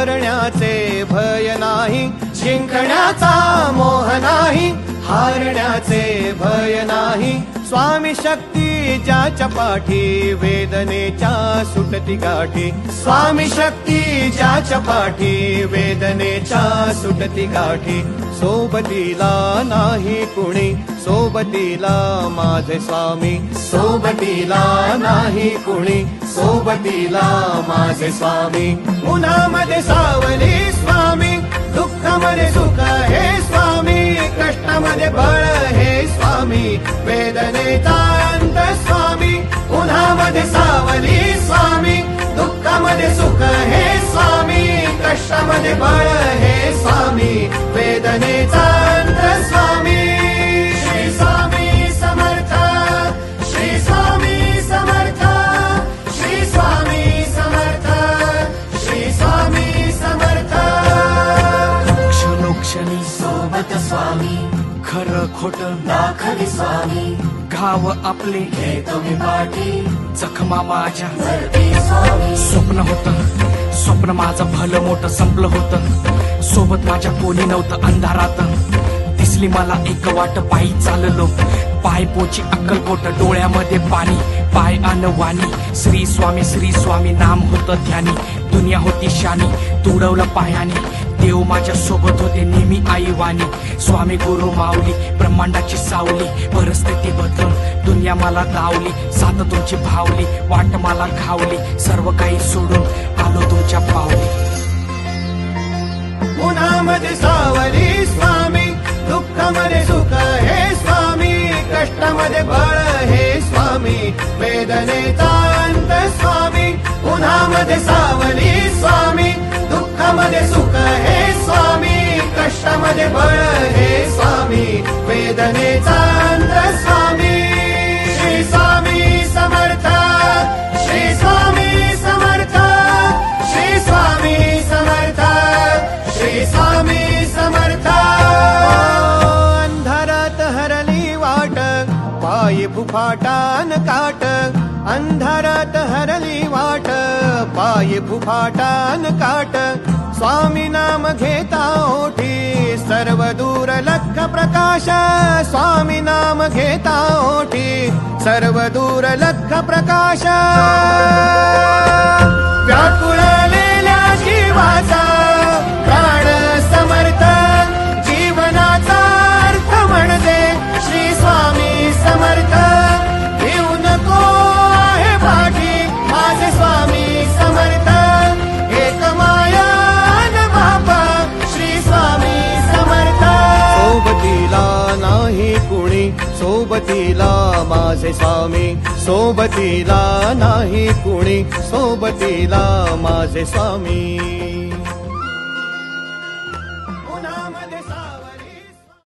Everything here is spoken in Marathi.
मरण्याचे भय नाही, जिंकण्याचा मोह नाही, हारण्याचे भय नाही। स्वामी शक्ती ज्याच्या पाठी, वेदनेच्या सुटती गाठी। स्वामी शक्ती ज्याच्या पाठी, वेदनेच्या सुटती गाठी। सोबतीला नाही कुणी, सोबतीला माझे स्वामी। सोबतीला नाही कुणी, सोबतीला माझे स्वामी। उन्हामध्ये सावली स्वामी, दुःखामध्ये सुख हे स्वामी, कष्टामध्ये बळ हे स्वामी, वेदनेचा अंत स्वामी। उन्हामध्ये सावली स्वामी, दुःखामध्ये सुख हे स्वामी, कष्टामध्ये बळ हे स्वामी, वेदनेचा अंत स्वामी। श्री स्वामी समर्थ, श्री स्वामी समर्थ, श्री स्वामी समर्थ, श्री स्वामी समर्थ। क्षणोक्षणी सोबत स्वामी, खरं खोट दाखवी स्वामी, घाव आपले घेतो मी पाठी, जखमा माझ्या भरती स्वामी। स्वप्न होतं, स्वप्न माझं भलं मोठं संपलं होतं। सोबत माझ्या कोणी नव्हतं अंधारात, दिसली मला एक वाट, पायी चाललो, पाय पोची अक्कलकोट, डोळ्यामध्ये पाणी, पाय अन वाणी। श्री स्वामी नाम होतं ध्यानी, दुनिया होती शानी, तुडवलं पायानी। देव माझ्या सोबत होते नेहमी आई वाणी। स्वामी गुरु माऊली, ब्रह्मांडाची सावली, परिस्थिती बदलून दुनिया मला धावली। साथ तुमची भावली, वाट मला घावली, सर्व काही सोडून आलो तुमच्या पावली। उन्हामध्ये सावली स्वामी, दुःखामध्ये सुख हे स्वामी, कष्टामध्ये बळ हे स्वामी, वेदनेचा अंत स्वामी। उन्हामध्ये सावली स्वामी, दुःखामध्ये सुख हे स्वामी, कष्टामध्ये बळ हे स्वामी, वेदनेचा अंत स्वामी। श्री स्वामी समर्थ, श्री स्वामी समर्थ, श्री स्वामी समर्थ, श्री स्वामी समर्थ। अंधारात हरली वाट, पायी फुफाटान काट। अंधारात हरली वाट, पायी फुफाटान काट। स्वामी नाम घेता ओठी, सर्व दूर लख प्रकाश। स्वामी नाम घेता ओठी, सर्व दूर लख प्रकाश। व्याकुळलेल्या जीवाचा प्राण समर्थ, जीवनाचा अर्थ म्हणजे श्री स्वामी समर्थ। घेऊ नको आहे पाठी, माझे स्वामी समर्थ। एक माया न बापा, श्री स्वामी समर्थ। सोबतीला नाही कुणी, सोबतीला माझे स्वामी। सोबतीला नाही कुणी, सोबतीला माझे स्वामी।